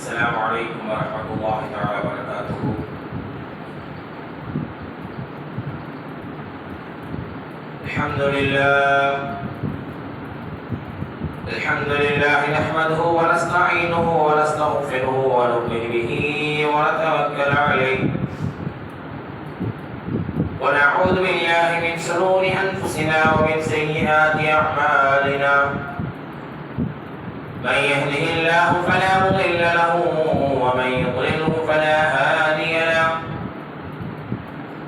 السلام عليكم ورحمة الله تعالى وبركاته. الحمد لله نحمده ونستعينه ونستغفره ونؤمن به ونتوكل عليه ونعوذ بالله من شرور أنفسنا ومن سيئات أعمالنا. من يهده الله فلا مضل له ومن يضلله فلا هادي له.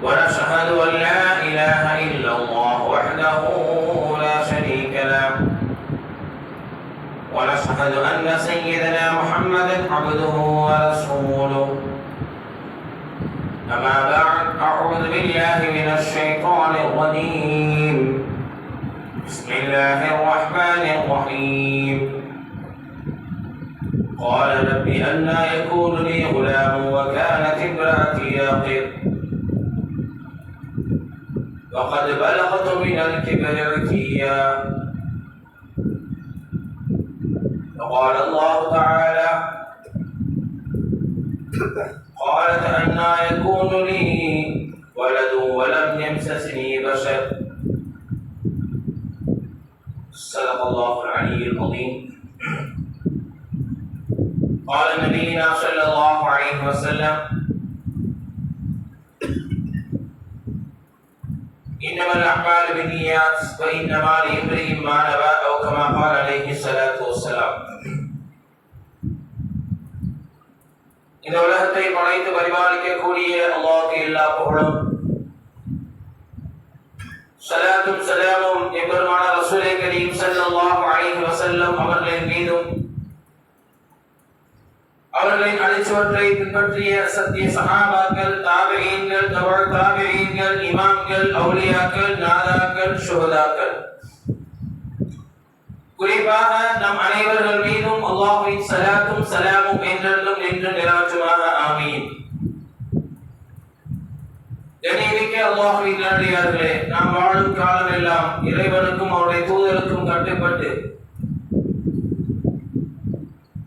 ونشهد أن لا إله إلا الله وحده لا شريك له. ونشهد أن سيدنا محمدا عبده ورسوله. أما بعد، أعوذ بالله من الشيطان الرجيم. بسم الله الرحمن الرحيم. قال رب أنى يكون لي غلام وكانت امرأتي عاقر وقد بلغت من الكبر عتيا. وقال الله تعالى: قالت أنى يكون لي ولد ولم يمسسني بشر. صدق الله العلي العظيم. قال نبينا صلى الله عليه وسلم: إنما الأعمال بالنيات وإنما لامرئ ما نوى، أو كما قال عليه الصلاة والسلام. இந்த உலகத்தை படைத்து பரிபாலிக்கக்கூடிய அல்லாஹ்வுக்கு எல்லா புகழும், ஸலாத்தும் ஸலாமும் எம்பெருமான ரசூலே கரீம் ஸல்லல்லாஹு அலைஹி வஸல்லம் அவர்களின் மீதும், அவர்களின் அடிச்சுவற்றை பின்பற்றிய சத்திய சஹாபாக்கள், தாபிஈன்கள், தபஉ தாபிஈன்கள், இமாம்கள், அவுலியாக்கள், நாதாக்கள், ஷுஹதாக்கள், குறிப்பாக நம் அனைவர்கள் மீதும் அல்லாஹ்வின் ஸலாத்தும் ஸலாமும் என்றென்றும் நின்று நிலவற்றுமாக. ஆமீன். கண்ணியமிக்க அல்லாஹ்வின் நல்லடியார்களே, நாம் வாழும் காலமெல்லாம் இறைவனுக்கும் அவருடைய தூதருக்கும் கட்டுப்பட்டு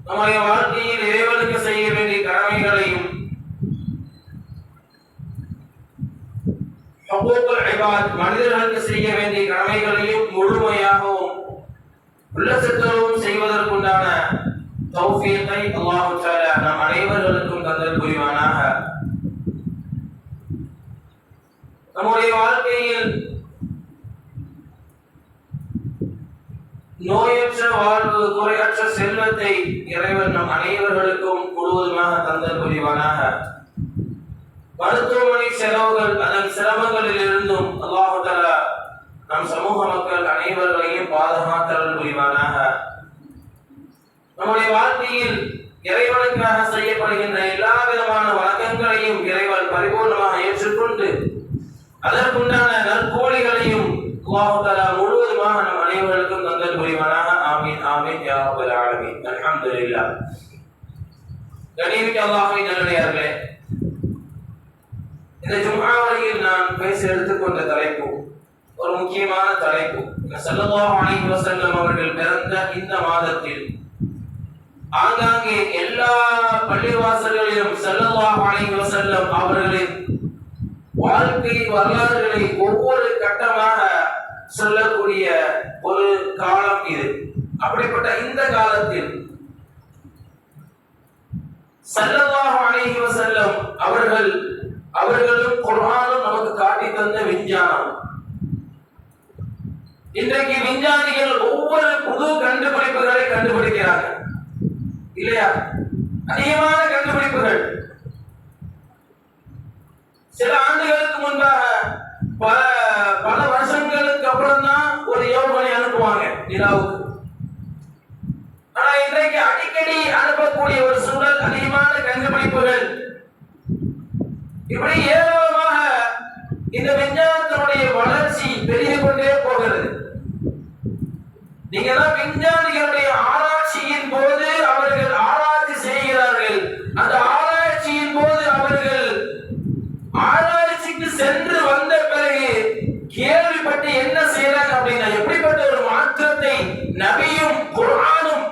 நம்முடைய வாழ்க்கையில் இறைவனுக்கு செய்ய வேண்டிய கடமைகளையும் ஹுகூக்குல் இபாத் மனிதர்களுக்கு செய்ய வேண்டிய கடமைகளையும் முழுமையாகவும் உள்ளச்சத்தோடும் செய்வதற்குண்டான தௌஃபீகை அல்லாஹ் தஆலா நம் அனைவர்களுக்கும் தந்தல் புரிவானாக. நம்முடைய வாழ்க்கையில் நோயற்ற வாழ்வு, குறையற்ற செல்வத்தை இறைவன் நம் அனைவர்களுக்கும் முழுவதுமாக தந்தல் புரிவானாக. மருத்துவமனை செலவுகள், அதன் சிரமங்களில் இருந்தும் அல்லாஹ் தஆலா நம் சமூக மக்கள் அனைவர்களையும் பாதுகாத்தல் புரிவானாக. நம்முடைய வாழ்க்கையில் இறைவனுக்காக செய்யப்படுகின்ற எல்லா விதமான வணக்கங்களையும் இறைவன் பரிபூர்ணமாக ஏற்றுக்கொண்டு அதற்குண்டான நற்கூலிகளையும் அல்லாஹ் தஆலா முழுவதுமாக நம் அனைவருக்கும் தந்தல் புரிவானாக. ஆமீன் ஆமீன் யா ரப்பல் ஆலமீன். அல்ஹம்துலில்லாஹ். கண்ணியமிக்க அல்லாஹ்வின் நல்லடியார்களே, இந்த ஜும்ஆ வரையில் நான் பேச எடுத்துக்கொண்ட தலைப்பு ஒரு முக்கியமான தலைப்பு. ஸல்லல்லாஹு அலைஹி வஸல்லம் அவர்கள் பிறந்த இந்த மாதத்தில் ஆங்காங்கே எல்லா பள்ளிவாசல்களிலும் ஸல்லல்லாஹு அலைஹி வஸல்லம் அவர்களின் வாழ்க்கை வரலாறுகளை ஒவ்வொரு கட்டமாக சொல்லக்கூடிய ஒரு காலம் இது. அப்படிப்பட்ட இந்த காலத்தில் ஸல்லல்லாஹு அலைஹி வஸல்லம் அவர்களும் குர்ஆனும் நமக்கு காட்டி தந்த விஞ்ஞானம். இன்றைக்கு விஞ்ஞானிகள் ஒவ்வொரு புது கண்டுபிடிப்புகளை கண்டுபிடிக்கிறார்கள் இல்லையா? அதிகமான கண்டுபிடிப்புகள். சில ஆண்டுகளுக்கு முன்பாக பல வருஷங்களுக்கு அப்புறம் தான் ஒரு ஏவுகணை அனுப்புவாங்க நிலாவுக்கு. ஆனா இன்றைக்கு அடிக்கடி அனுப்பக்கூடிய ஒரு சூழல், அதிகமான கண்டுபிடிப்புகள், இப்படி ஏராளமாக இந்த விஞ்ஞானத்தினுடைய வளர்ச்சி பெருகிக் கொண்டே போகிறது. நீங்க தான் விஞ்ஞானிகளுடைய ஆராய்ச்சியின் போது அவர்கள் ஆராய்ச்சி செய்கிறார்கள். அந்த ஆராய்ச்சியின் போது அவர்கள் ஆராய்ச்சிக்கு சென்று வந்த பிறகு கேள்விப்பட்டு என்ன செய்யறாங்க அப்படின்னா, எப்படிப்பட்ட ஒரு மாற்றத்தை நபியும் குர்ஆனும்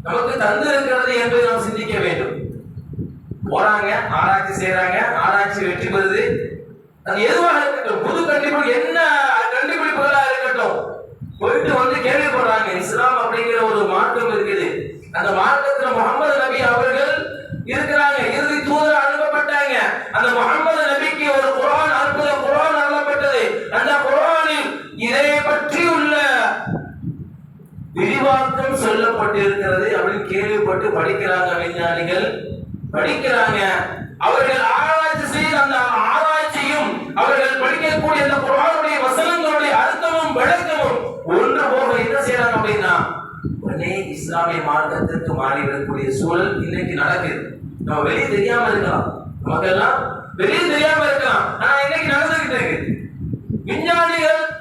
நமக்கு தந்திருக்கிறது என்பதை நாம் சிந்திக்க வேண்டும். போறாங்க, ஆராய்ச்சி செய்யறாங்க, ஆராய்ச்சி வெற்றி பெறுது. அது எதுவாக இருக்கட்டும், புது கண்டுபிடிப்பு என்ன கண்டுபிடிப்புகளா இருக்கட்டும், போயிட்டு வந்து கேள்விப்படுறாங்க. இஸ்லாம் அப்படிங்கிற ஒரு மார்க்கம் இருக்குது. அந்த மார்க்கத்துல முகமது நபி அவர்கள் இருக்கிறாங்க, இறுதி தூதர் அனுப்பப்பட்டாங்க. அந்த முகமது நபிக்கு ஒரு குர்ஆன், அற்புத குர்ஆன் அனுப்பப்பட்டது. அந்த குர்ஆனில் இதை பற்றி உள்ள விரிவாக்கம் சொல்லப்பட்டிருக்கிறது அப்படின்னு கேள்விப்பட்டு படிக்கிறாங்க விஞ்ஞானிகள், படிக்கிறாங்க. அவர்கள் ஆராய்ச்சி செய்து அந்த ஆராய்ச்சியும் அவர்கள் படிக்கக்கூடிய அந்த குர்ஆனுடைய வசனங்களுடைய அர்த்தமும் விளக்கமும் ஒன்று போக என்ன செய்யறாங்க அப்படின்னா, உடனே இஸ்லாமிய மார்க்கத்திற்கு மாறி வரக்கூடிய சூழல் இன்னைக்கு நடக்குது. நம்ம வெளியே தெரியாம இருக்கலாம், நமக்கெல்லாம் வெளியே தெரியாம இருக்கலாம், ஆனா இன்னைக்கு நடந்துகிட்டு இருக்கு.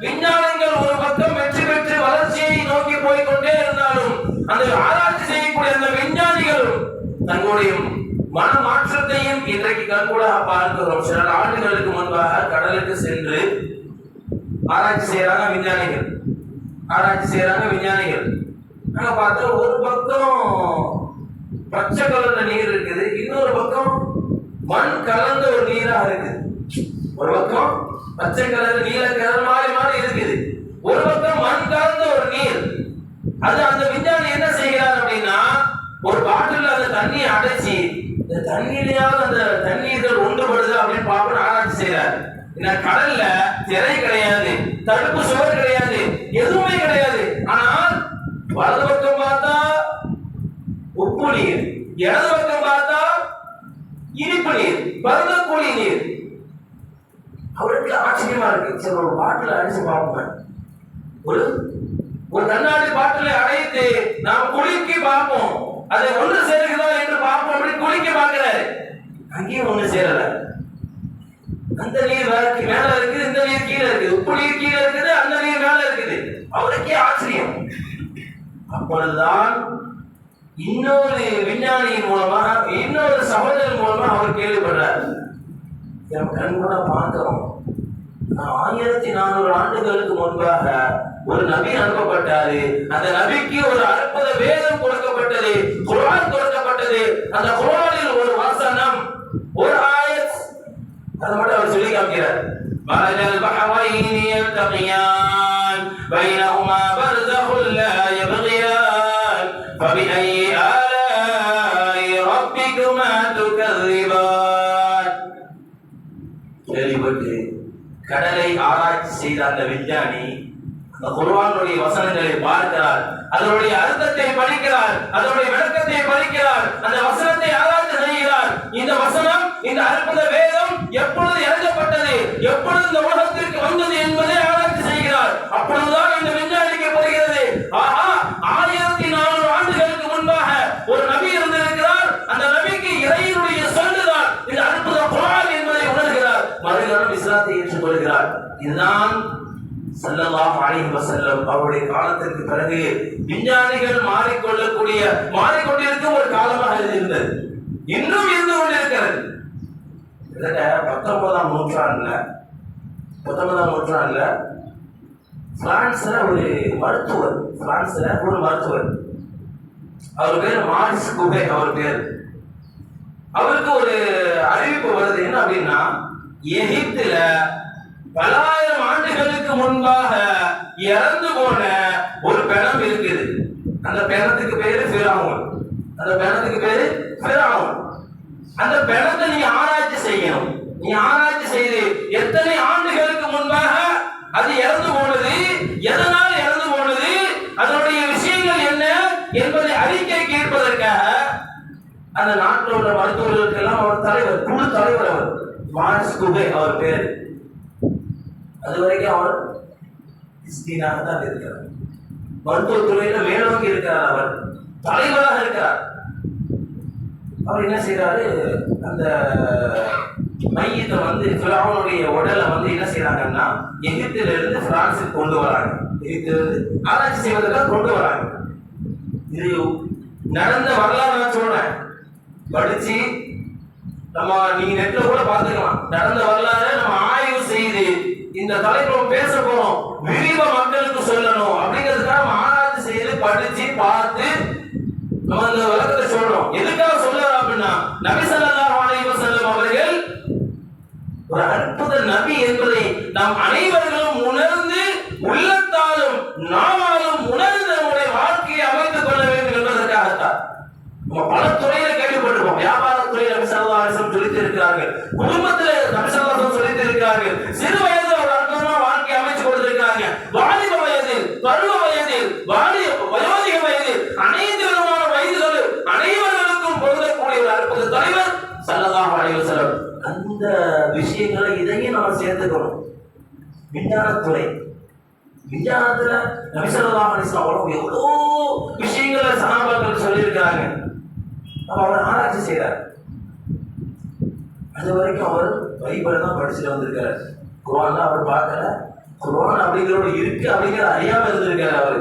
விஞ்ஞானங்கள் ஒரு பக்கம் வெற்றி பெற்று வளர்ச்சியை நோக்கி போய்கொண்டே இருந்தாலும் அந்த ஆராய்ச்சி செய்யக்கூடிய அந்த விஞ்ஞானிகளும் தங்களுடைய மன மாற்றத்தையும் இன்றைக்கு கண்கூடாக பார்க்கிறோம். சில ஆண்டுகளுக்கு முன்பாக கடலுக்கு சென்று ஆராய்ச்சி செய்யறாங்க விஞ்ஞானிகள். நாங்க பார்த்தா ஒரு பக்கம் பச்சை கலர்ல நீர் இருக்குது, இன்னொரு பக்கம் மண் கலந்த ஒரு நீராக இருக்குது. ஒரு பக்கம் பச்சை கலர் நீல கலர் மாறி மாறி இருக்குது, ஒரு பக்கம் மண் கலந்த ஒரு நீர். அது அந்த விஞ்ஞானி என்ன செய்கிறார் அப்படின்னா, ஒரு பாட்டில் அந்த தண்ணியை அடைச்சி இந்த தண்ணியிலேயாவது அந்த தண்ணீர்கள் ஒன்றுபடுது அப்படின்னு பார்ப்போம் ஆராய்ச்சி செய்யறார். கடல்ல திரை கிடையாது, தடுப்பு சுவர் கிடையாது, எதுவுமே கிடையாது. ஆனால் வலது பக்கம் பார்த்தா உப்பு நீர், இடது பக்கம் பார்த்தா இனிப்பு நீர், பருகக்கூடிய நீர். அவருக்கு ஆச்சரியமா இருக்கு. சரி, ஒரு பாட்டில் அடிச்சு பார்ப்போம், ஒரு கண்ணாடி பாட்டிலை அடைத்து நாம் குளிக்க பார்ப்போம், அதை ஒன்று சேருகிறதா என்று பார்ப்போம். அப்படி குளிக்க பார்க்கிறாரு, அங்கேயும் ஒண்ணு சேரல. அந்த நீர் மேல இருக்குது, இந்த நீர் கீழே இருக்குது, உப்பு நீர் கீழே இருக்குது, அந்த நீர் மேல இருக்குது. அவருக்கே ஆச்சரியம். அப்பொழுதுதான் இன்னொரு விஞ்ஞானியின் மூலமா, இன்னொரு சகோதரன் மூலமா அவர் கேள்விப்படுறார். கண்கூட பார்க்கிறோம், 1400 ஆண்டுகளுக்கு முன்பாக ஒரு நபி அனுப்பப்பட்டாரு. அந்த நபிக்கு ஒரு அற்புத வேதம் கொடுக்கப்பட்டது, குர்ஆன் கொடுக்கப்பட்டது. அந்த குர்ஆனில் ஒரு வசனம், ஒரு ஆயத், அதை மட்டும் அவர் சொல்லி காமிக்கிறார். மரஜல் பஹரைனி யல்தகியான் பைனஹுமா பர்ஸஹுல் லா யப்கியான் ஃபபிஐயி ஆலாஇ ரப்பிகுமா துகذிபான். கேள்விப்பட்டு கடலை ஆராய்ச்சி செய்த அந்த விஞ்ஞானி அந்த குர்ஆனுடைய வசனங்களை பார்க்கிறார், அதனுடைய அர்த்தத்தை படிக்கிறார், அதனுடைய விளக்கத்தை படிக்கிறார், அந்த வசனத்தை ஆராய்ச்சி செய்கிறார். இந்த வசனம், இந்த அற்புத வேதம் எப்பொழுது எழுதப்பட்டது, எப்பொழுது இந்த உலகத்திற்கு வந்தது என்பதை ஆராய்ச்சி செய்கிறார். அப்பொழுதுதான் இந்த விஞ்ஞானிக்கு புரிகிறது, ஆஹா, 1400 ஆண்டுகளுக்கு முன்பாக ஒரு நபி இருந்திருக்கிறார். அந்த நபிக்கு இறைவனுடைய சொல்லுதான் இந்த அற்புத குர்ஆன் என்பதை உணர்கிறார். மறுநாள் இஸ்லாத்தை ஏற்றுக்கொள்கிறார். இதுதான் ஸல்லல்லாஹு அலைஹி வஸல்லம் அவருடைய காலத்திற்கு பிறகு விஞ்ஞானிகள் மாறிக்கொண்டிருக்கும் ஒரு காலமாக இருந்தது, இன்னும் இருந்து கொண்டிருக்கிறது. 19ஆம் நூற்றாண்டுல பிரான்ஸ்ல ஒரு மருத்துவர், அவர் பேர் மாரிஸ் குபே. அவருக்கு ஒரு அறிவிப்பு வருது, என்ன அப்படின்னா, எகிப்துல பலாயிரம் ஆண்டுகளுக்கு முன்பாக இறந்து போன ஒரு பிணம் இருக்குது. அந்த பிணத்துக்கு பேரு ஃபிரௌன். அந்த பிணத்தை நீ ஆராய்ச்சி செய்யணும். நீ ஆராய்ச்சி செய்து எத்தனை ஆண்டுகளுக்கு முன்பாக அது இறந்து போனது, எதனால் இறந்து போனது, அதனுடைய விஷயங்கள் என்ன என்பதை அறிக்கை கேட்பதற்காக அந்த நாட்டில் உள்ள மருத்துவர்களுக்கெல்லாம் அவர் தலைவர், குழு தலைவர் அவர் மாரிஸ் குபே அவர் பேர். அது வரைக்கும் அவர் கிறிஸ்டியனாக தான் இருக்கிறார், மருத்துவத்துறையில மேலோங்கி இருக்கிறார், அவர் தலைவராக இருக்கிறார். அவர் என்ன செய்யறாரு, அந்த மையத்தை ஃபிரௌனுடைய உடலை என்ன செய்யறாங்கன்னா எகிப்தில இருந்து பிரான்ஸுக்கு கொண்டு வராங்க. எகிப்திலிருந்து ஆராய்ச்சி செய்வதற்காக கொண்டு வராங்க. இது நடந்த வரலாறு நான் சொல்றேன், படிச்சு நீங்க நெட்ல கூட பார்த்துக்கலாம். நடந்த வரலாறு நம்ம ஆய்வு செய்து இந்த தலைப்புல பேச போறோம், விரிவா மக்களுக்கு சொல்லணும் அப்படிங்கிறதுக்காக நம்ம ஆராய்ச்சி செய்து படிச்சு பார்த்து நம்ம அந்த விளக்கத்தை சொல்றோம். எதுக்காக சொல்றாரு அப்படின்னா, நபி ஸல்லல்லாஹு அலைஹி வஸல்லம் அவர்கள் ஒரு அற்புத நபி என்பதை நாம் அனைவர்களும் உணர்ந்து உள்ளத்தாலும் நாவாலும் உணர்ந்து நம்முடைய வாழ்க்கையை அமைத்துக் கொள்ள வேண்டும் என்பதற்காகத்தான். நம்ம பல துறையில கேள்விப்பட்டிருப்போம். வியாபாரத்துறையில் நபி ஸல்லல்லாஹு அலைஹி வஸல்லம் சொல்லித் இருக்கிறார்கள், குடும்பத்தில் நபி ஸல்லல்லாஹு அலைஹி வஸல்லம் சொல்லித் இருக்கிறார்கள், சிறு வயதில் ஒரு அற்புதமான வாழ்க்கையை அமைச்சு கொடுத்திருக்கிறாங்க, வாலிப வயதில், பருவ வயதில், வயோதிக வயதில், அனைத்து விதமான வயதுகளில் அனைவர்களுக்கும் பொருந்தக்கூடிய ஒரு அற்புத தலைவர் ஸல்லல்லாஹு அலைஹி வஸல்லம். அந்த விஷயங்களை இதையும் நம்ம சேர்த்துக்கணும். விஞ்ஞானத்துறை, விஞ்ஞானத்துல நபி ஸல்லல்லாஹு அலைஹி வஸல்லம் எவ்வளோ விஷயங்களை சஹாபாக்கள் சொல்லியிருக்கிறாங்க. அவர் ஆராய்ச்சி செய்யறார். அது வரைக்கும் அவர் பைபிளை தான் படிச்சுட்டு வந்திருக்காரு. குர்ஆன் அவர் பார்க்கல, குர்ஆன் அப்படிங்கிறோட இருக்கு அப்படிங்கிறத அறியாம இருந்திருக்காரு அவரு.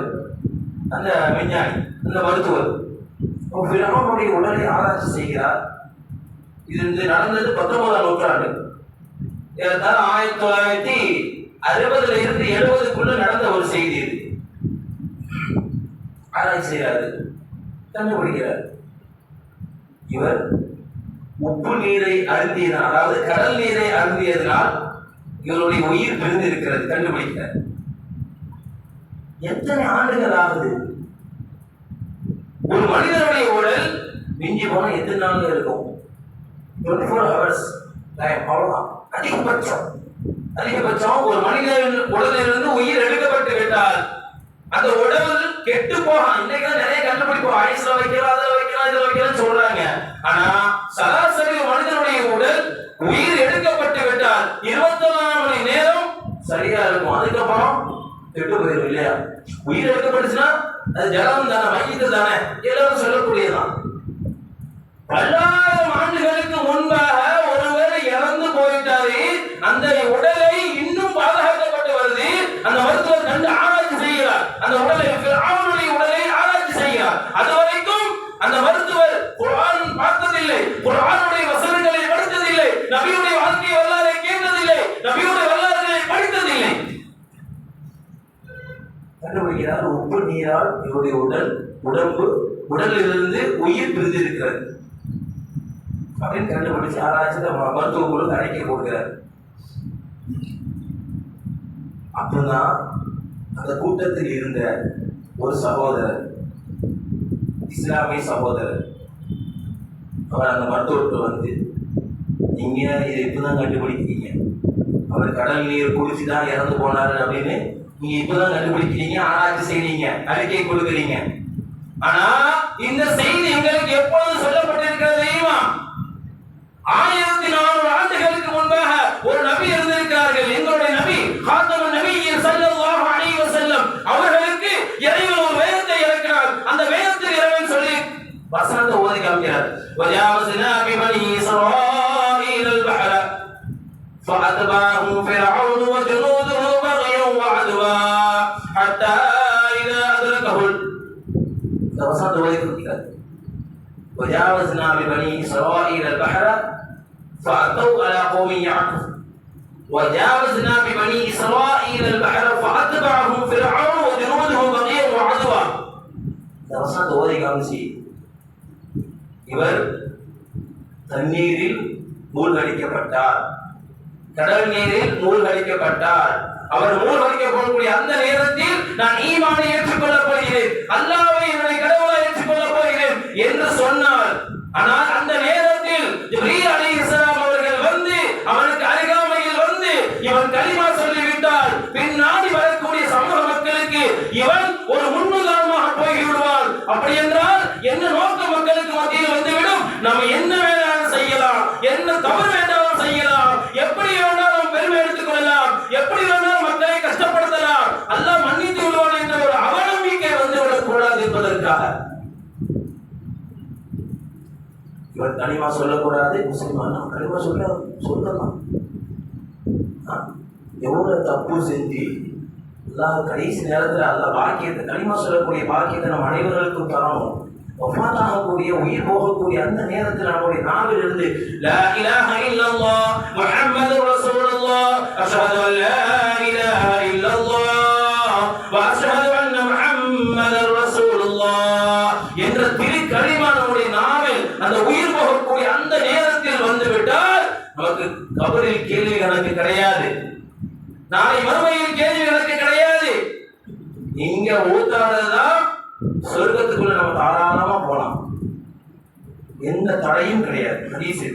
அந்த விஞ்ஞானி, அந்த மருத்துவர் ஃபிரௌனுடைய உடலை ஆராய்ச்சி செய்கிறார். இது நடந்தது 19ஆம் நூற்றாண்டு. 1960 இருந்து 70க்குள்ள நடந்த ஒரு செய்தி. இது ஆராய்ச்சி செய்கிறாரு, கண்டுபிடிக்கிறார். இவர் உப்பு நீரை அருந்தியதனால், அதாவது கடல் நீரை அருந்தியதனால் இவருடைய உயிர் பிரிந்து இருக்கிறது கண்டுபிடிக்கிறார். எத்தனை ஆண்டுகள் ஆகுது? ஒரு மனிதனுடைய உடல் மிஞ்சி போனா எத்தனை நாள் இருக்கும்? 24 hours டைம், அவ்வளவுதான் அதிகபட்சம். ஒரு மனிதன் உடலிலிருந்து உயிர் எடுக்கப்பட்டு விட்டால் அந்த உடல் கெட்டு போகலாம். இன்னைக்கு நிறைய கண்டுபிடிப்பு, ஐஸ்ல வைக்கலாம், அதுல வைக்கலாம், இதுல வைக்கலாம் சொல்றாங்க. ஆனா சராசரி மனிதனுடைய உடல் உயிர் எடுக்கப்பட்டு விட்டால் 24 மணி நேரம் சரியா இருக்கும். அதுக்கப்புறம் கெட்டு போயிடும் இல்லையா? உயிர் எடுக்கப்பட்டுச்சுன்னா அது ஜலம் தானே, மையத்து தானே, எல்லாரும் சொல்லக்கூடியதான். பல்லாயிரம் ஆண்டுகளுக்கு முன்பாக ஒருவர் இறந்து போயிட்டாரு, அந்த உடலை இன்னும் பாதுகாக்கப்பட்டு வருது. அந்த மருத்துவர் கண்டு ஆராய்ச்சி செய்கிறார், அந்த உடலை, அவனுடைய உடலை ஆராய்ச்சி செய்கிறார். அது வரைக்கும் அந்த மருத்துவர் குர்ஆன் பார்த்ததில்லை, குர்ஆனுடைய வசனங்களை படித்ததில்லை, நபியுடைய வாழ்க்கை வரலாறை கேட்டதில்லை, நபியுடைய வரலாறுகளை படித்ததில்லை. கண்டுபிடிக்கிறார், உப்பு நீரால் இவருடைய உடலிலிருந்து உயிர் பிரிந்து இருக்கிறது அப்படின்னு கண்டுபிடிச்சு ஆராய்ச்சி மருத்துவ குழு அறிக்கை கொடுக்கிறார். அப்பதான் அந்த கூட்டத்தில் இருந்த ஒரு சகோதரர், இஸ்லாமிய சகோதரர், அவர் அந்த மருத்துவருக்கு வந்து, நீங்க இதை இப்பதான் கண்டுபிடிக்கிறீங்க, அவர் கடல் நீர் குடிச்சுதான் இறந்து போனாரு அப்படின்னு நீங்க இப்பதான் கண்டுபிடிக்கிறீங்க, ஆராய்ச்சி செய்றீங்க, அறிக்கை கொடுக்குறீங்க. ஆனா இந்த செய்தி எங்களுக்கு எப்பொழுது சொல்லப்பட்டிருக்கிறது தெரியுமா? 1400 ஆண்டுகளுக்கு முன்பாக ஒரு நபி இருந்திருக்கிறார்கள். எங்களுடைய நபி காத்தமுன் நபியின் ஸல்லல்லாஹு அலைஹி வஸல்லம் அவர்களுக்கு இறைவன் ஒரு வேதத்தை இறக்கினார். அந்த வேதத்தில் இறைவன் சொல்லி வசனத்தை ஓதி காமிக்கிறார். வஜாவஸ்னா பிபனி இஸ்ராயீல் அல்-பஹர ஃபஅத்பஅஹு ஃபிர்அவுன் வஜுனூதுஹு பக்யன் வஅதுவா ஹத்தா இதா அத்ரகஹு. இந்த வசனத்தை ஓதி காமிக்கிறார். وجاوزنا ببني إسرائيل البحر فأتوا على قوم يعكفون وجاوزنا ببني إسرائيل البحر فأتبعهم فرعون وجنوده بغيا وعدوا. வசனத்தை ஓதி காமிச்சு, இவர் தண்ணீரில் மூழ்கடிக்கப்பட்டார், கடல் நீரில் மூழ்கடிக்கப்பட்டார். அவர் மூழ்கடிக்கப்படக்கூடிய அந்த நேரத்தில் நான் ஈமானை ஏற்றுக்கொள்ளப் போகிறேன், அல்லாஹ்வை என்னுடைய கடவுளை ஏற்றுக்கொள்ளப் போகிறேன் என்று சொன்னார். ஆனால் அந்த நேரத்தில் ஜிப்ரீல் அலைஹிஸ்ஸலாம் அவர்கள் வந்து அவனுக்கு அருகாமையில் வந்து இவன் கலிமா சொல்லிவிட்டால் பின்னாடி வரக்கூடிய சமூக மக்களுக்கு இவன் ஒரு முன்னுதாரணமாக போய்விடுவான். அப்படி என்றால் என்ன நோக்க மக்களுக்கு மத்தியில் வந்துவிடும், நம்ம என்ன வேணாலும் செய்யலாம், என்ன தவறு வேண்டாலும் செய்யலாம், எப்படி வேணாலும் பெருமை எடுத்துக் கொள்ளலாம், எப்படி வேணாலும் மக்களை கஷ்டப்படுத்தலாம், அல்லாஹ் மன்னித்து விடுவான் என்ற ஒரு அவநம்பிக்கை வந்துவிடக் கூடாது என்பதற்காக இவர் கலிமா சொல்லக்கூடாது. முஸ்லிமான கலிமா சொல்லலாம். எவ்வளவு தப்பு செஞ்சு அல்லாஹ் கடைசி நேரத்தில் அல்லாஹ் பாக்கியத்தை, கலிமா சொல்லக்கூடிய பாக்கியத்தை நம் அனைவர்களுக்கும் தரணும். வஃபாத்தாகக்கூடிய, உயிர் போகக்கூடிய அந்த நேரத்தில் நம்முடைய நாவில் இருந்து லா இலாஹ இல்லல்லாஹ் முஹம்மதுர் ரசூலுல்லாஹ் அஷ்ஹது அன் லா இலாஹ இல்லல்லாஹ் வ அஷ்ஹது அன்ன முஹம்மதர் ரசூலுல்லாஹ் என்ற களிமா நம்முடைய நாவில் அந்த உயிர் போகக்கூடிய அந்த நேரத்தில் வந்து விட்டால் நமக்கு கபரில் கேள்வி கணக்கு கிடையாது, நாளை மறுமையில் கேள்வி கணக்கு கிடையாது. இங்க ஊத்தாடுறதுதான் சொர்க்கத்துக்குள்ள நம்ம தாராளமா போலாம், எந்த தடையும் கிடையாது. ஹதீஸ்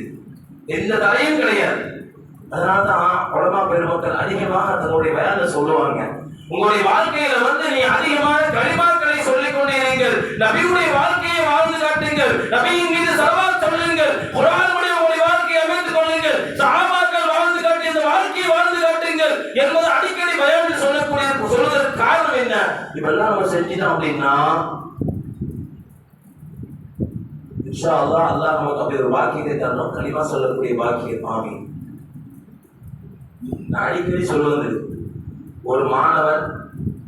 எந்த தடையும் கிடையாது. அதனாலதான் உலமா பெருமக்கள் அதிகமாக தங்களுடைய வேலை சொல்லுவாங்க, உங்களுடைய வாழ்க்கையில வந்து நீ அதிகமான களிமாக்களை சொல்லிக் கொண்டே இருங்கள், நபியுடைய வாழ்க்கையை வாழ்ந்து காட்டுங்கள், நபியின் மீது ஸலவாத் சொல்லுங்கள், குர்ஆனுடைய உங்களுடைய வாழ்க்கையை அமைத்துக் கொள்ளுங்கள், சஹாபாக்கள் வாழ்ந்து காட்டிய இந்த வாழ்க்கையை வாழ்ந்து காட்டுங்கள் என்பது அடிக்கடி பயானில் சொல்வதற்கு காரணம் என்ன? இதெல்லாம் நம்ம செஞ்சிட்டோம் அப்படின்னா இன்ஷா அல்லாஹ் அல்லாஹ் நமக்கு அப்படி ஒரு பாக்கியத்தை தரணும், கலிமா சொல்லக்கூடிய பாக்கியம். ஆமீன். நான் அடிக்கடி சொல்வது, ஒரு மாணவன்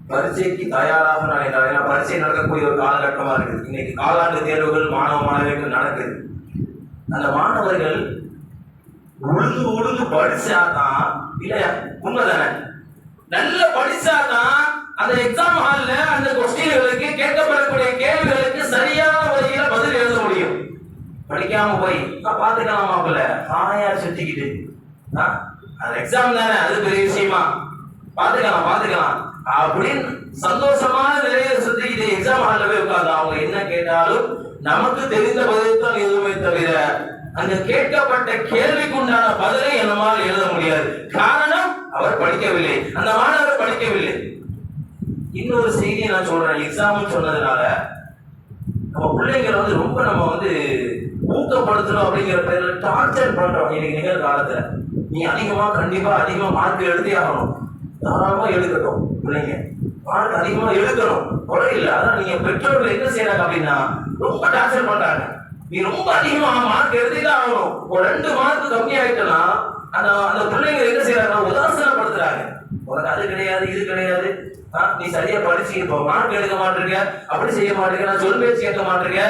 பரீட்சைக்கு தயாராக நான் பரீட்சை நடக்கக்கூடிய ஒரு காலகட்டமா இருக்குது. இன்னைக்கு காலாண்டு தேர்வுகள் மாணவ மாணவிகள் நடக்குது. அந்த மாணவர்கள் உழுந்து படிச்சாதான், இல்லையா உண்மைதானே, நல்ல படிச்சாதான் அந்த எக்ஸாம் ஹால்ல அந்த கொஸ்டின்களுக்கு கேட்கப்படக்கூடிய கேள்விகளுக்கு சரியான வழியில பதில் எழுத முடியும். படிக்காம போய் பாத்துக்கலாமாப்ல ஆயா சுத்திக்கிட்டு அது எக்ஸாம் தானே, அது பெரிய விஷயமா, பாத்துக்கலாம் அப்படின்னு சந்தோஷமான நிலையில சுத்திக்கிட்டு எக்ஸாம் ஹால்ல போய் உட்கார்ந்து அவங்க என்ன கேட்டாலும் நமக்கு தெரிந்த பதில் தான் எதுவுமே தவிர அங்க கேட்கப்பட்ட கேள்விக்குண்டான பதிலை நம்மால் எழுத முடியாது. காரணம் அவர் படிக்கவில்லை, அந்த மாணவர் படிக்கவில்லை. இன்னொரு செய்தியை நான் சொல்றேன், எக்ஸாம் சொன்னதுனால நம்ம பிள்ளைங்களை வந்து ரொம்ப நம்ம வந்து ஊக்கப்படுத்தணும் அப்படிங்கிற பேர்ல டார்ச்சர் பண்றோம். இன்னைக்கு நிகழ்காலத்துல நீ கண்டிப்பா அதிகமா மார்க் எழுதி ஆகணும், தாராளமா எழுதட்டும், பிள்ளைங்க மார்க் அதிகமா எழுதணும், குறை இல்லை. அதான் நீங்க பெற்றோர்கள் என்ன செய்யறாங்க அப்படின்னா ரொம்ப டார்ச்சர் பண்றாங்க, நீ ரொம்ப அதிகமா மார்க் எழுதிதான் ஆகணும், ஒரு 2 மார்க் கம்மி ஆயிட்டனா அந்த பிள்ளைங்க என்ன செய்யறாங்க, உதாசனப்படுத்துறாங்க. உனக்கு அது கிடையாது இது கிடையாது, நீ சரியா படிச்சு இப்போ மார்க் எடுக்க மாட்டிருக்க, அப்படி செய்ய மாட்டேங்க, நான் சொல் பேச்சு கேட்க மாட்டிருக்க,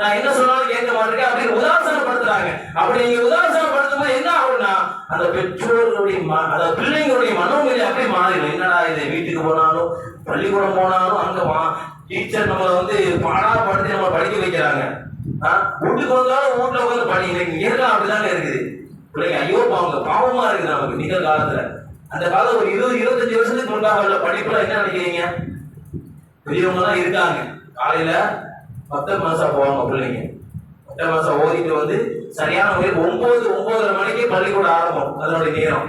நான் என்ன சொன்னாலும் கேட்க மாட்டிருக்க அப்படின்னு உதாசனப்படுத்துறாங்க. அப்படி நீங்க உதாசனப்படுத்தும் போது என்ன ஆகும்னா அந்த பெற்றோர்களுடைய அந்த பிள்ளைங்களுடைய மனோநிலை அப்படியே மாறிடும். என்னடா இது, வீட்டுக்கு போனாலும் பள்ளிக்கூடம் போனாலும் அங்க டீச்சர் நம்மளை வந்து பாடாப்படுத்தி நம்ம படிக்க வைக்கிறாங்க, வீட்டுக்கு வந்தாலும் வீட்டுல வந்து படிக்க நிகழ்காலம் அப்படிதாங்க இருக்குது. பிள்ளைங்க ஐயோ பாவமா இருக்குது நமக்கு நிகழ்காலத்துல. அந்த காலம் ஒரு 20-25 வருஷத்துக்கு முன்பாக உள்ள படிப்புல என்ன நினைக்கிறீங்க, பெரியவங்க தான் இருக்காங்க, காலையில 10 மாசம் போவாங்க பிள்ளைங்க, 10 மாசம் ஓதிட்டு வந்து சரியான 9-9:30 மணிக்கு பள்ளிக்கூடம் ஆரம்பம், அதனுடைய நேரம்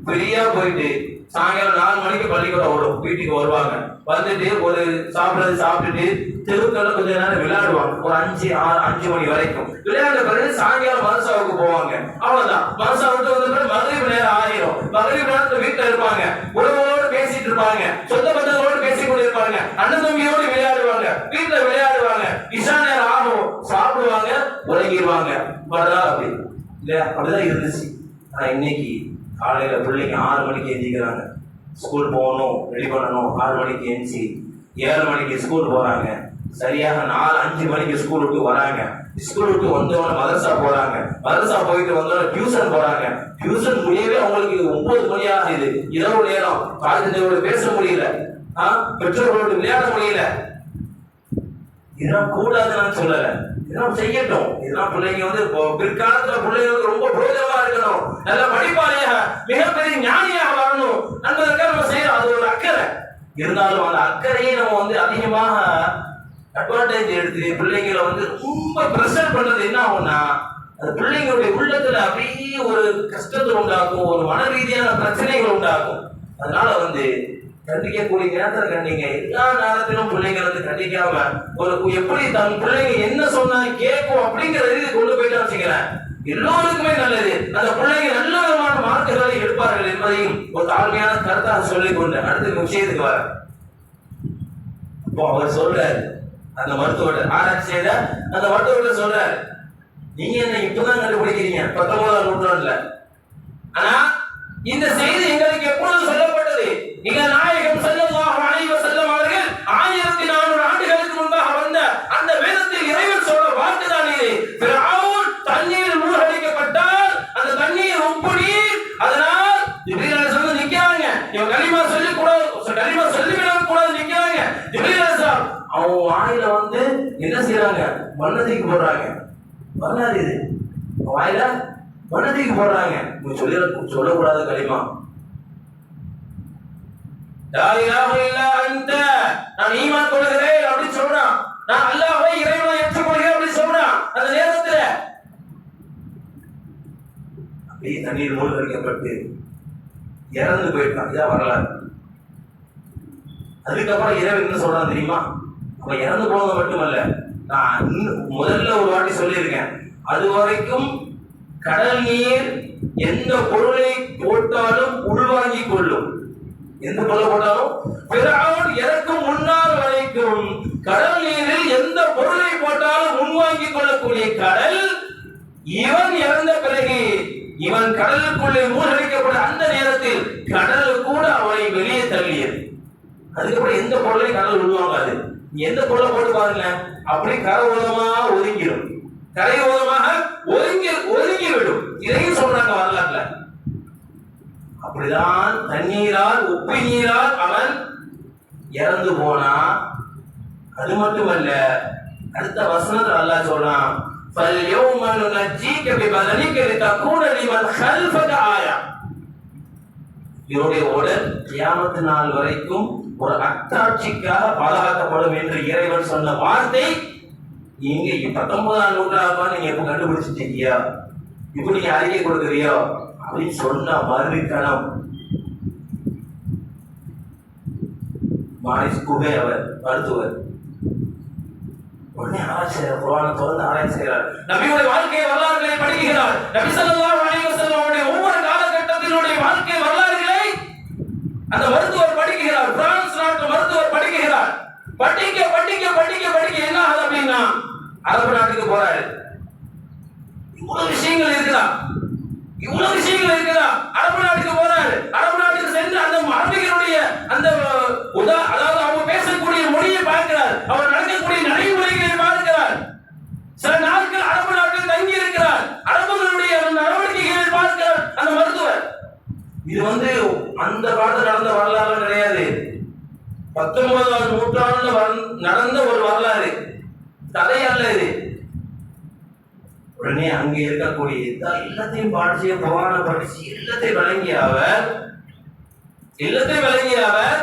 ஃப்ரீயா போயிட்டு சாயங்காலம் 4 மணிக்கு பள்ளிக்கூடம் ஓடும், வீட்டுக்கு வருவாங்க, வந்துட்டு ஒரு சாப்பிட்டுட்டு தெருக்கல்ல கொஞ்ச நேரம் விளையாடுவாங்க, ஒரு 5 மணி வரைக்கும் விளையாண்ட பிறகு சாயங்காலம் மதரசாவுக்கு போவாங்க. அவ்வளவுதான், மதரசா விட்டு வந்த பிறகு மகரிப் நேரம் ஆயிரும், மகரிப் நேரத்துல வீட்டுல இருப்பாங்க, உறவுகளோடு பேசிட்டு இருப்பாங்க, சொந்த பந்தங்களோடு பேசிக்கொண்டு இருப்பாங்க, அண்ணன் தம்பியோடு விளையாடுவாங்க, வீட்டுல விளையாடுவாங்க, இஷா நேரம் ஆகும், சாப்பிடுவாங்க, உறங்கிடுவாங்க. அப்படி இல்லையா, அப்படிதான் இருந்துச்சு. ஆனா இன்னைக்கு காலையில பிள்ளைங்க 6 மணிக்கு எந்திக்கிறாங்க, ஸ்கூல் போகணும், ரெடி பண்ணணும், 6 மணிக்கு எந்திச்சு 7 மணிக்கு ஸ்கூல் போறாங்க, சரியாக 4-5 மணிக்கு ஸ்கூல் விட்டு வராங்க, ஸ்கூல் விட்டு வந்தவங்க மதரசா போறாங்க, மதரசா போயிட்டு வந்தவங்க டியூஷன் போறாங்க, டியூஷன் முடியவே அவங்களுக்கு 9 மணி ஆகுது, இரவு நேரம், காலேஜோட பேச முடியல, பெற்றோர்களோடு விளையாட முடியல. இதெல்லாம் கூடாதுன்னு சொல்லல, இதெல்லாம் செய்யட்டும். இதெல்லாம் பிள்ளைங்க வந்து பிற்காலத்துல பிள்ளைங்களுக்கு ரொம்ப பிரோஜனமா இருக்கணும், நல்ல படிப்பாளியாக மிகப்பெரிய ஞானியாக வரணும் என்பதற்காக நம்ம செய்யறோம். அது ஒரு அக்கறை. இருந்தாலும் அந்த அக்கறையை நம்ம வந்து அதிகமாக அட்வான்டேஜ் எடுத்து பிள்ளைங்களை வந்து ரொம்ப பிரஷர் பண்றது என்ன ஆகும்னா அது பிள்ளைங்களுடைய உள்ளத்துல அப்படியே ஒரு கஷ்டத்தை உண்டாக்கும், ஒரு மன ரீதியான பிரச்சனைகள் உண்டாக்கும். அதனால வந்து கண்டிக்கக்கூடிய நேரத்தை கண்டிங்க, எல்லா நேரத்திலும் பிள்ளைங்களுக்கு கண்டிக்காம ஒரு எப்படி தன் பிள்ளைங்க என்ன சொன்னா கேட்கும் அப்படிங்கிற ரீதி கொண்டு போயிட்டு வச்சுக்கிறேன், எல்லோருக்குமே நல்லது. அந்த பிள்ளைங்க நல்ல விதமான மார்க்குகளை எடுப்பார்கள் என்பதையும் ஒரு தாழ்மையான கருத்தாக சொல்லிக் கொண்டு அடுத்த விஷயத்துக்கு வர. இப்போ அவர் சொல்றாரு, அந்த மருத்துவர் ஆராய்ச்சி செய்த அந்த மருத்துவர் சொல்றாரு, நீங்க என்ன இப்பதான் கண்டுபிடிக்கிறீங்க 19ஆம் நூற்றாண்டுல, ஆனா இந்த செய்தி எங்களுக்கு எப்பொழுது சொல்லப்பட்டது? நீங்க நாயகம் ஸல்லல்லாஹு அலைஹி வஸல்லம் அவர்கள் 1400 ஆண்டுகளுக்கு முன்பாக வந்த அந்த வேதத்தில் இறைவன் சொல்ற வார்த்தை தான் இது. ஃபிரௌன் தண்ணீர் மூழ்கடிக்கப்பட்டால் அந்த தண்ணீர் உப்பு நீர், அதனால் ஜிப்ரீல் அலைஹிஸ்ஸலாம் நிக்கிறாங்க, இவங்க கலிமா சொல்லி கூடாது, கலிமா சொல்லி விட கூடாது நிக்கிறாங்க. ஜிப்ரீல் அலைஹிஸ்ஸலாம் அவங்க வாயில வந்து என்ன செய்யறாங்க, மண்ணதிக்கு போடுறாங்க. வரலாறு இது. வாயில மண்ணதிக்கு போடுறாங்க. சொல்லக்கூடாத களிமா. நான் ஈமான் கொள்கிறேன் அப்படின்னு சொல்றான். நான் அல்லாஹ்வை இறைவனை ஏற்றுக்கொள்கிறேன் அப்படின்னு சொல்றான். அந்த நேரத்துல அப்படியே தண்ணீர் மூழ்கடிக்கப்பட்டு இறந்து போயிட்டான். இதான் வரலாறு. அதுக்கப்புறம் இறைவன் என்ன சொல்றான் தெரியுமா? அப்ப இறந்து போனது மட்டுமல்ல, நான் முதல்ல ஒரு வாட்டி சொல்லியிருக்கேன், அது வரைக்கும் கடல் நீர் எந்த பொருளை போட்டாலும் உள்வாங்கிக் கொள்ளும். எந்த பொருளை போட்டாலும் பிறகு இறக்கும் முன்னால் வரைக்கும் கடல் நீரில் எந்த பொருளை போட்டாலும் உள்வாங்கிக் கொள்ளக்கூடிய கடல், இவன் இறந்த பிறகு இவன் கடலுக்குள்ளே மூழ்கடிக்கப்பட்ட அந்த நேரத்தில் கடல் கூட அவனை வெளியே தள்ளியது. அதுக்கப்புறம் எந்த பொருளையும் கடல் உள்வாங்காது. எந்த பொருளை போட்டு பாருங்க, அப்படி கரை ஓரமாக ஒதுங்கிடும். கரை ஓரமாக ஒதுங்கிவிடும். இதையும் சொல்றாங்க வரலாற்றுல. அப்படிதான் தண்ணீரால் உப்பு நீரால் அவன் இறந்து போனா. அது மட்டுமல்ல, அடுத்த வசனத்தில் அல்லாஹ் சொல்றான், فَالْيَوْمَ نُنَجِّيكَ بِبَدَنِكَ لِتَكُونَ لِمَنْ خَلْفَكَ آيَةً. இவருடைய உடல் கியாமத் நாள் வரைக்கும் ஒரு அத்தாட்சிக்காக பாதுகாக்கப்படும் என்று இறைவன் சொன்ன வார்த்தை நீங்க 19ஆம் நூற்றாண்டு நீங்க எப்ப கண்டுபிடிச்சிட்டீங்க, இப்ப நீங்க அறிக்கை கொடுக்குறியோ அப்படின்னு சொன்ன மறுக்கணம் மாரிஸ் குகை அவர் மருத்துவர் உடனே ஆராய்ச்சியாளர் குர்ஆனை தொடர்ந்து ஆராய்ச்சி செய்கிறார். நபியுடைய வாழ்க்கை வரலாறுகளை படிக்கிறார். நபி ஸல்லல்லாஹு அலைஹி வஸல்லம் அவருடைய ஒவ்வொரு காலகட்டத்தினுடைய வாழ்க்கை வரலாறுகளை அந்த மருத்துவர் படிக்கிறார். பிரான்ஸ் நாட்டு மருத்துவர் படிக்கிறார். படிக்க படிக்க படிக்க படிக்க என்ன ஆகுது அப்படின்னா அரபு நாட்டுக்கு போறாரு. இவ்வளவு விஷயங்கள் இருக்குதா, இவ்வளவு விஷயங்கள் இருக்குதா, அரபு நாட்டுக்கு போறாரு. அரபு நாட்டுக்கு சென்று அந்த அரபிகளுடைய அந்த அதாவது அவங்க பேசக்கூடிய மொழியை பார்க்கிறார். அவர் நடக்கக்கூடிய நடைமுறைகளை பார்க்கிறார். சில நாட்கள் அரபு நாட்டில் தங்கி இருக்கிறார். அரபுகளுடைய நடவடிக்கைகளை பார்க்கிறார் அந்த மருத்துவர். இது அந்த காலத்தில் நடந்த வரலாறு கிடையாது. 19ஆம் நூற்றாண்டுல நடந்த ஒரு வரலாறு, கதை அல்ல இது. உடனே அங்கே இருக்கக்கூடிய எல்லாத்தையும் படிச்சு பவான படிச்சு எல்லாத்தையும் வழங்கிய அவர்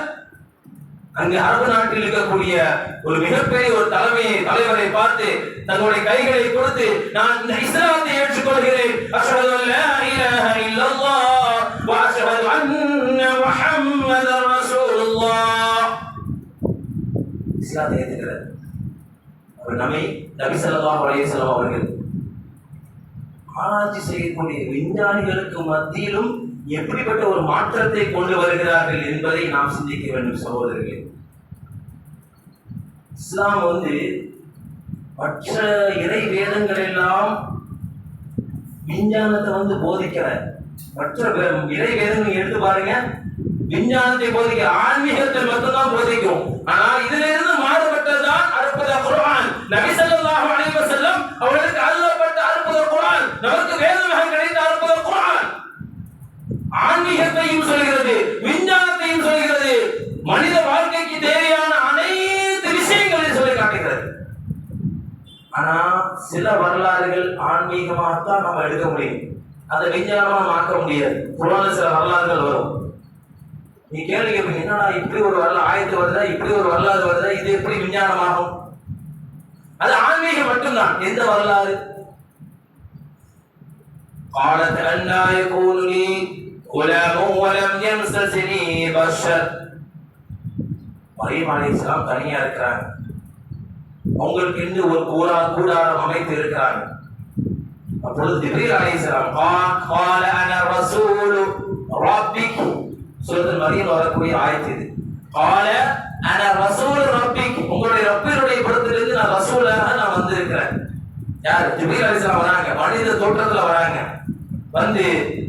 அங்கு அரபு நாட்டில் இருக்கக்கூடிய ஒரு மிகப்பெரிய ஒரு தலைவரை பார்த்து தன்னுடைய கைகளை கொடுத்து, நான் இந்த இஸ்லாத்தை ஏற்றுக்கொள்கிறேன், அஷ்ஹது அல்லா இலாஹ இல்லல்லாஹ் வ அஷ்ஹது அன்ன முஹம்மதர் ரசூலுல்லாஹ், இஸ்லாத்தை ஏற்றுக்கிறார். அவர் நபி ஸல்லல்லாஹு அலைஹி வஸல்லம் அவர்கள் ஆராய்ச்சி செய்யக்கூடிய விஞ்ஞானிகளுக்கு மத்தியிலும் எப்படிப்பட்ட ஒரு மாற்றத்தை கொண்டு வருகிறார்கள் என்பதை நாம் சிந்திக்க வேண்டும் சகோதரர்களே. இஸ்லாம் மற்ற இறை வேதங்கள் எல்லாம் விஞ்ஞானத்தை போதிக்கிற மற்ற இறை வேதங்கள் எடுத்து பாருங்க, விஞ்ஞானத்தை போதிக்க ஆன்மீகத்தை மட்டும்தான் போதிக்கும். ஆனால் இதுல இருந்து மாறுபட்டதுதான் அற்புத குர்ஆன். நபி ஸல்லல்லாஹு அலைஹி வஸல்லம் அவர்களுக்கு அருளப்பட்ட அற்புத குர்ஆன், நமக்கு வேதமாக கிடைத்த அற்புத குர்ஆன் ஆன்மீகத்தையும் சொல்கிறது, விஞ்ஞானத்தையும் சொல்கிறது, மனித வாழ்க்கைக்கு தேவையான அனைத்து விஷயங்களையும் சொல்லி காட்டுகிறது. ஆனா சில வரலாறுகள் ஆன்மீகமாகத்தான் நம்ம எடுக்க முடியும், அதை விஞ்ஞானமா மாற்ற முடியாது. குர்ஆன்ல சில வரலாறுகள் வரும், நீ கேள்வி கேட்பீங்க, என்னடா இப்படி ஒரு வரலாறு ஆயத்து வருதா, இப்படி ஒரு வரலாறு வருதா, இது எப்படி விஞ்ஞானமாகும்? அது ஆன்மீகம் மட்டும்தான். எந்த வரலாறு? قالت أن يكون لي غلام ولم يمسسني بشر. மரியம் அலைஹிஸ்ஸலாம் தனியா இருக்கிறாங்க. அவங்களுக்கு இன்று ஒரு கூடாரம் அமைத்து இருக்கிறாங்க. அப்பொழுது ஜிப்ரீல் அலைஹிஸ்ஸலாம் قال أنا رسول ربك, சூரத்துல் மரியம் வரக்கூடிய ஆயத்து இது. قال أنا رسول ربك, உங்களுடைய ரப்பினுடைய புறத்திலிருந்து நான் ரசூலாக நான் வந்திருக்கிறேன். யார்? ஜிப்ரீல் அலைஹிஸ்ஸலாம் வராங்க, மனித தோற்றத்துல வராங்க.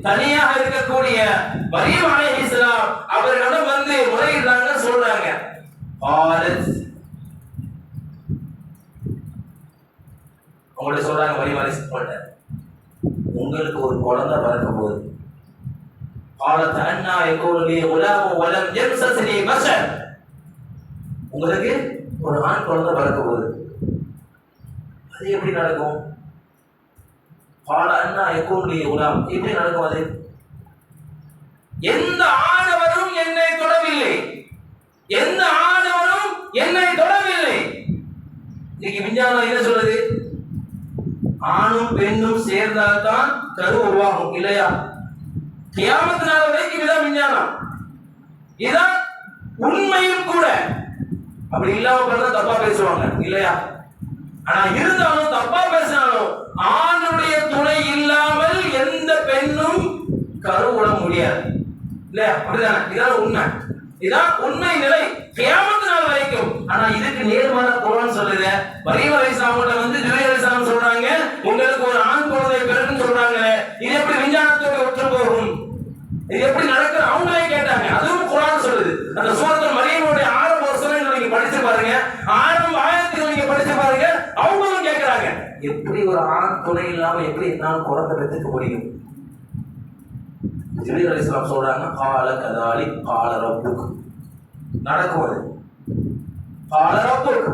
தனியாக இருக்கக்கூடிய மரியம் அலைஹிஸ்ஸலாம் அவர்களிடம் முறையிடுறாங்க, சொல்றாங்க. அவங்கள்ட்ட சொல்றாங்க மரியம் அலைஹிஸ்ஸலாம், உங்களுக்கு ஒரு குழந்தை பிறக்க போகுது. قالت أن يكون لي غلام ولم يمسسني بشر, உங்களுக்கு ஒரு ஆண் குழந்தை பிறக்க போகுது. அது எப்படி நடக்கும்? பால அண்ணா எக்கோனுடைய உலாம் எப்படி நடக்கும்? அது எந்த ஆடவரும் என்னை தொடவில்லை, எந்த ஆடவரும் என்னை தொடவில்லை. இன்னைக்கு விஞ்ஞானம் என்ன சொல்றது? ஆணும் பெண்ணும் சேர்ந்தால்தான் கரு உருவாகும், இல்லையா? கியாமத் நாள் வரைக்கும் இதான் விஞ்ஞானம், இதான் உண்மையும் கூட. அப்படி இல்லாம பண்ணா தப்பா பேசுவாங்க, இல்லையா? ஆனா இருந்தாலும் தப்பா பேசினாலும் ஆணுடைய துணை இல்லாமல் எந்த பெண்ணும் கரு உட முடியாது, இல்லையா? அப்படிதான், இதான் உண்மை, இதான் உண்மை நிலை கியாமத் நாள் வரைக்கும். ஆனா இதுக்கு நேர்மாற குர்ஆன் சொல்லுது. மரியம் அலைஹிஸ்ஸலாம் வந்து ஜிப்ரீல் அலைஹிஸ்ஸலாம் சொல்றாங்க, உங்களுக்கு ஒரு ஆண் குழந்தை பிறக்குன்னு சொல்றாங்க. இது எப்படி விஞ்ஞானத்தோட ஒற்று போகும்? இது எப்படி நடக்குது? அவங்களே கேட்டாங்க. அதுவும் குர்ஆன் சொல்லுது. அந்த சூரத்துல் மரியமுடைய ஆரம்ப வசனங்களை நீங்க படிச்சு பாருங்க, ஆரம்ப ஆயத்துகளை நீங்க படிச்சு பாருங்க. அவங்களும் கேட்கறாங்க, எப்படி ஒரு ஆண் துணை இல்லாம எப்படி என்னால குழந்தை பெற்றுக்க முடியும்? ஜிப்ரீல் அலைஹிஸ்ஸலாம் சொல்றாங்க, கால கதாலி கால ரப்புக், நடக்கும். அது கால ரப்புக்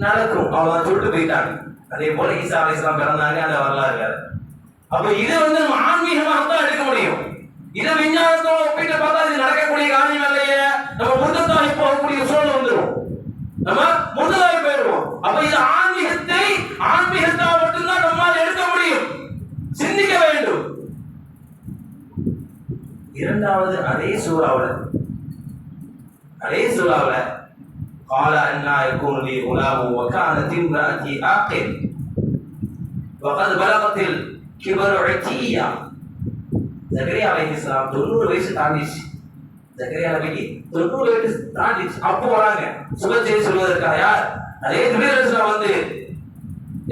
நடக்கும், அவ்வளவுதான் சொல்லிட்டு போயிட்டாங்க. அதே போல ஈசா அலைஹிஸ்ஸலாம் பிறந்தாங்க, அந்த வரலாறு வேற. அப்ப இது வந்து நம்ம ஆன்மீகமாக தான் எடுக்க முடியும். இதை விஞ்ஞானத்தோட ஒப்பிட்டு பார்த்தா இது நடக்கக்கூடிய காரியம் இல்லையே. நம்ம முர்த்ததாகி போகக்கூடிய சூழல் வந்துடும், நம்ம முர்த்ததாகி போயிடுவோம். அப்ப இது ஆன்மீகத்தால் மட்டும்தான் நம்மால் எடுக்க முடியும், சிந்திக்க வேண்டும். இரண்டாவது அதே சூறாவுல قال أن يكون لي غلام وكانت امرأتي عاقر وقد بلغت الكبر عتيا. ஜக்கரியா அலைஹிஸ்ஸலாம் 90 வயசு தாண்டிச்சு. ஜக்கரியா நபிக்கு 90 வயசு தாண்டிச்சு. அப்போ வராங்க சுபச்செய்தி சொல்வதற்காக. யார்? அதே ஜிப்ரீல் அலைஹிஸ்ஸலாம் வந்து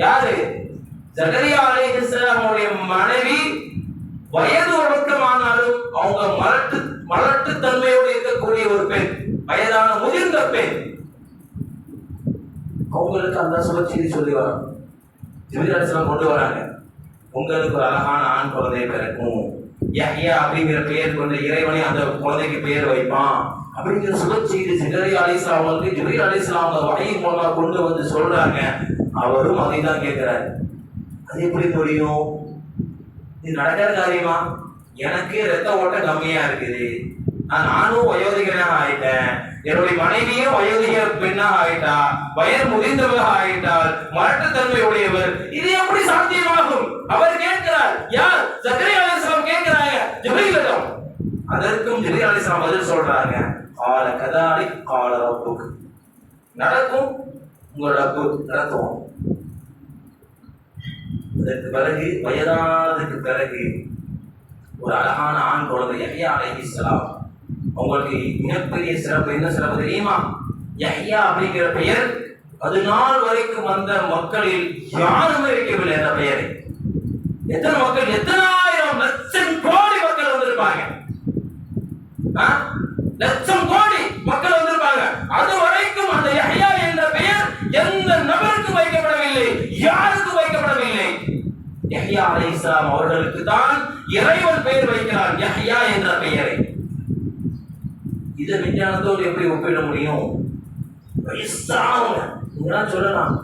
யாரு? ஜக்கரியா அலைஹிஸ்ஸலாமுடைய மனைவி வயது ஒழுக்கமானாலும் அவங்க மலட்டு தன்மையோடு இருக்கக்கூடிய ஒரு பெண், வயதான முதிர்ந்த பெண். அவங்களுக்கு அந்த சுபச்செய்தி சொல்லி வரோம். ஜிப்ரீல் அலைஹிஸ்ஸலாம் கொண்டு வராங்க, உங்களுக்கு ஒரு அழகான ஆண் குழந்தை பிறக்கும், யஹ்யா அப்படிங்கிற பெயர் கொண்ட இறைவனை அந்த குழந்தைக்கு பெயர் வைப்பான் அப்படிங்கிற சுபச்செய்தி ஜக்கரியா அலைஹிஸ்ஸலாம் அவங்களுக்கு ஜிப்ரீல் அலைஹிஸ்ஸலாம் வஹீ மூலமா கொண்டு வந்து சொல்றாங்க. அவரும் அதை தான் கேட்கிறாரு. அது எப்படி முடியும்? இது நடக்காத காரியமா? எனக்கு ரத்த ஓட்டம் கம்மியா இருக்குது, நானும் வயோதிகனாக ஆயிட்டேன், என்னுடைய மனைவியும் வயோதிக பெண்ணாக ஆயிட்டா, வயது முதிர்ந்தவராக ஆயிட்டால், மலட்டுத்தன்மை உடையவர், இது எப்படி சாத்தியமாகும்? அவர் கேட்கிறார். யார்? ஜக்கரியா அலைஹிஸ்ஸலாம் கேட்கிறாங்க ஜிப்ரீலிடம். அதற்கும் ஜிப்ரீல் அலைஹிஸ்ஸலாம் பதில் சொல்றாங்க, கால கதாலி கால ரப்புக், நடக்கும், உங்களோட ரப்பு நடத்துவோம். அதற்கு பிறகு வயதானதுக்கு பிறகு ஒரு அழகான ஆண் குழந்தை யஹ்யா அலைஹிஸ்ஸலாம். உங்களுக்கு மிகப்பெரிய சிறப்பு என்ன சிறப்பு தெரியுமா? யஹ்யா அப்படிங்கிற பெயர் அது நாள் வரைக்கும் வந்த மக்களில் யாருமே வைக்கவில்லை அந்த பெயரை. எத்தனை மக்கள், எத்தனை ஆயிரம் லட்சம் கோடி மக்கள் வந்திருப்பாங்க, லட்சம் கோடி மக்கள் வந்திருப்பாங்க. அது வரைக்கும் அந்த யஹ்யா என்ற பெயர் எந்த நபருக்கு வைக்கப்படவில்லை, யாருக்கு வைக்கப்படவில்லை. யஹ்யா அலைஹிஸ்ஸலாம் அவர்களுக்கு தான் இறைவன் பெயர் வைக்கிறார், யஹ்யா என்ற பெயரை. இதை விஞ்ஞானத்தோடு எப்படி ஒப்பிட முடியும்? சொல்லலாம்,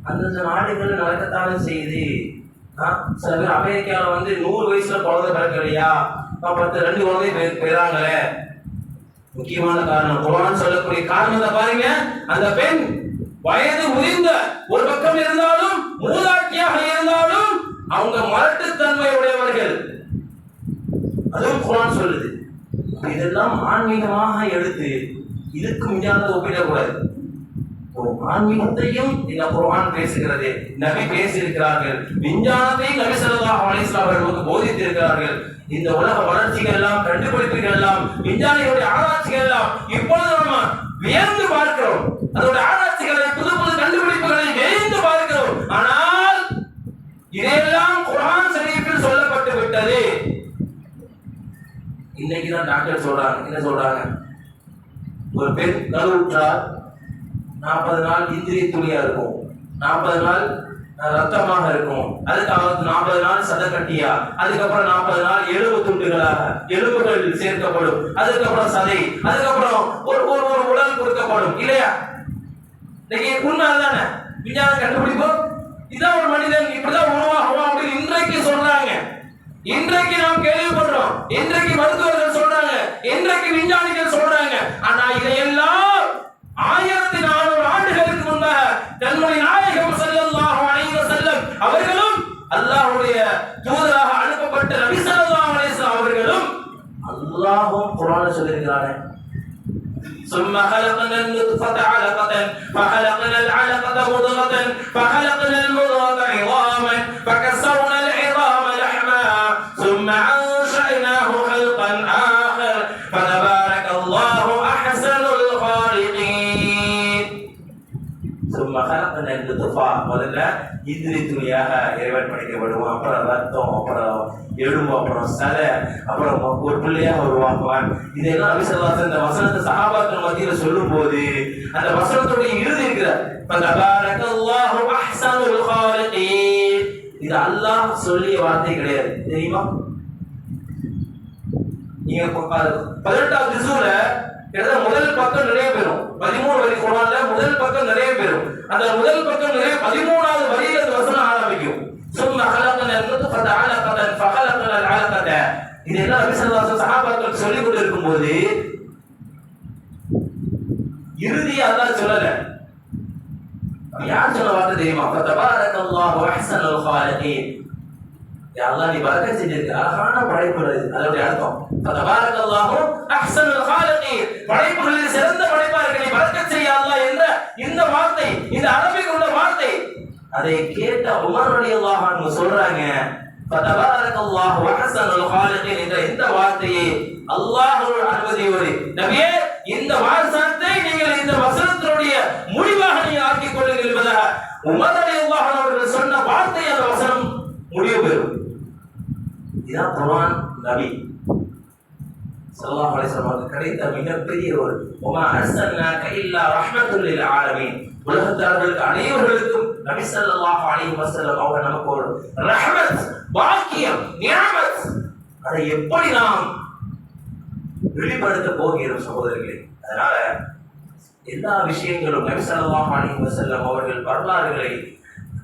அந்தந்த நாடுகள் நடக்கத்தானே செய்யுது. சில பேர் அமெரிக்காவில் வந்து 100 வயசுல குழந்தை பிறக்கலையா, 2 குழந்தை பெறாங்களே. முக்கியமான காரணம் குர்ஆன் சொல்லக்கூடிய காரணத்தை பாருங்க. அந்த பெண் வயது முதிர்ந்த ஒரு பக்கம் இருந்தாலும், மூதாட்டியாக இருந்தாலும் அவங்க மலட்டுத்தன்மை உடையவர்கள், அதுவும் குர்ஆன் சொல்லுது. இதெல்லாம் ஆன்மீகமாக எடுத்து இதுக்கு விஞ்ஞானத்தை ஒப்பிடக்கூடாது. ஒரு ஆன்மீகத்தையும் இந்த குர்ஆன் பேசுகிறது, நபி பேசியிருக்கிறார்கள், விஞ்ஞானத்தையும் நபி ஸல்லல்லாஹு அலைஹி வஸல்லம் அவர்களுக்கு போதித்திருக்கிறார்கள். இந்த உலக வளர்ச்சிகள் எல்லாம், கண்டுபிடிப்புகள் எல்லாம், விஞ்ஞானிகளுடைய ஆராய்ச்சிகள் எல்லாம் இப்பொழுது நம்ம வியந்து பார்க்கிறோம். அதோட ஆராய்ச்சிகளை, புது புது கண்டுபிடிப்புகளை வியந்து பார்க்கிறோம். ஆனால் இதையெல்லாம் குர்ஆன் ஷரீஃபில் சொல்லப்பட்டு விட்டது. இன்னைக்கு தான் டாக்டர் சொல்றாங்க, என்ன சொல்றாங்க? ஒரு பெண் கருவுற்றால் 40 நாள் இந்திரிய துளியா இருக்கும், 40 நாள் ரத்தமாக இருக்கும், அதுக்கு 40 நாள் சதக்கட்டியா, அதுக்கப்புறம் 40 நாள் எலும்பு துண்டுகளாக எலும்புகள் சேர்க்கப்படும், அதுக்கப்புறம் சதை, அதுக்கப்புறம் ஒரு ஒரு உடல் கொடுக்கப்படும், இல்லையா? இன்னைக்கு உண்மை தானே? விஞ்ஞானம் கண்டுபிடிப்போம். இது இன்றைக்கு நாம் கேள்விப்படுறோம், இன்றைக்கு மருத்துவர்கள் சொல்றாங்க, இன்றைக்கு விஞ்ஞானிகள் சொல்றாங்க. ஆனா இதையெல்லாம் 1400 ஆண்டுகளுக்கு முன்பாக கண்மணி நாயகம் ஸல்லல்லாஹு அலைஹி வஸல்லம் அவர்களும் அல்லாஹ்வுடைய தூதராக அனுப்பப்பட்ட நபி ஸல்லல்லாஹு அலைஹி வஸல்லம் அவர்களும் அல்லாஹ்வும் குர்ஆன்ல சொல்லியிருக்கிறானே, ثم خلقنا النطفة علقة فخلقنا العلقة مضغة فخلقنا المضغة عظاما فكسرنا العظام لحما ثم أنشأناه خلقا آخر فتبارك الله أحسن الخالقين. ثم خلقنا النطفة முதல்ல இந்திரி துணியாக இறைவன் படைக்கப்படுவோம், அப்புறம் ரத்தம், அப்புறம் எலும்பு, அப்புறம் சதை, அப்புறம் ஒரு பிள்ளையாக உருவாக்குவான். இதெல்லாம் நபி ஸல்லல்லாஹு அலைஹி வஸல்லம் இந்த வசனத்தை சஹாபாக்கள் மத்தியில சொல்லும் போது அந்த வசனத்துடைய இறுதி இருக்கிறார், ஃபதபாரக்கல்லாஹு அஹ்ஸனுல் காலிகீன். இது அல்லாஹ் சொல்லிய வார்த்தை கிடையாது, தெரியுமா? நீங்க 18வது ஜுஸுல முதல் பக்கம் நிறைய பெறும், 13 வரி குர்ஆன்ல முதல் பக்கம் நிறைய பெறும். அந்த முதல் பக்கம் நிறைய 13வது வரியில இந்த வசனம் ஆரம்பிக்கும். ثم خلقنا النطفة علقة فخلقنا العلقة. இதெல்லாம் நபி ஸல்லல்லாஹு அலைஹி வஸல்லம் சஹாபாக்களுக்கு சொல்லிக் கொண்டிருக்கும் போது இறுதியா அல்லாஹ் சொல்லல. யார் சொன்ன வார்த்தை தெரியுமா? ஃபதபாரக்கல்லாஹு அஹ்ஸனுல் காலிகீன். யா அல்லாஹ் நீ பரக்கத் செஞ்சிருக்க, அழகான படைப்புகள். அதோட அர்த்தம் ஃபதபாரக்கல்லாஹு அஹ்ஸனுல் காலிகீன், படைப்புகளில் சிறந்த படைப்பா இருக்க நீ பரக்கத் செய்ய அல்லாஹ் என்ற இந்த வார்த்தை, இந்த அரபிக் உள்ள வார்த்தை, அதை கேட்ட உமர் ரலியல்லாஹு அன்ஹு சொல்றாங்க, ஃபதபாரக்கல்லாஹு அஹ்ஸனுல் காலிகீன் என்ற இந்த வார்த்தையை அல்லாஹ்வுடைய அனுமதியோடு நபியே இந்த வாசகத்தை நீங்கள் இந்த வசனத்தினுடைய முடிவாக நீங்க ஆக்கிக் கொள்ளுங்கள் என்பதாக உமர் ரலியல்லாஹு அன்ஹு அவர்கள் சொன்ன வார்த்தை அந்த வசனம் முடிவு பெறும். இதான் குர்ஆன் நபி ஸல்லல்லாஹு அலைஹி வஸல்லம் கிடைத்த மிகப்பெரிய ஒரு வமா அர்ஸல்னாக இல்லா ரஹ்மத்துல் லில் ஆலமீன். உலகத்தார்களுக்கு அனைவர்களுக்கும் நபி ஸல்லல்லாஹு அலைஹி வஸல்லம் அவங்க நமக்கு ஒரு ரஹ்மத், பாக்கியம், நிஅமத். அதை எப்படி நாம் வெளிப்படுத்த போகிறோம் சகோதரர்களே? அதனால எல்லா விஷயங்களும் நபி ஸல்லல்லாஹு அலைஹி வஸல்லம் அவர்கள் வரலாறுகளை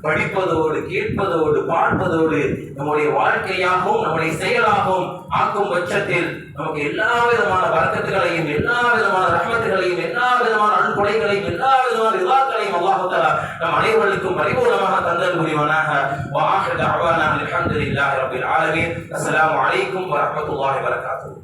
படிப்பதோடு, கேட்பதோடு, பார்ப்பதோடு நம்முடைய வாழ்க்கையாகவும் நம்முடைய செயலாகவும் ஆக்கும் பட்சத்தில் நமக்கு எல்லா விதமான பரக்கத்துகளையும், எல்லா விதமான ரஹ்மத்துகளையும், எல்லா விதமான அன்புடைகளையும், எல்லா விதமான ரிலாக்களையும் அல்லாஹ் தஆலா நம் அனைவருக்கும் பரிபூர்ணமாக தந்தல் புரிவானாக. வ ஆஹிரு தஅவானா அல்ஹம்துலில்லாஹி ரப்பில் ஆலமீன். அஸ்ஸலாமு அலைக்கும் வ ரஹ்மத்துல்லாஹி வ பரகாத்துஹு.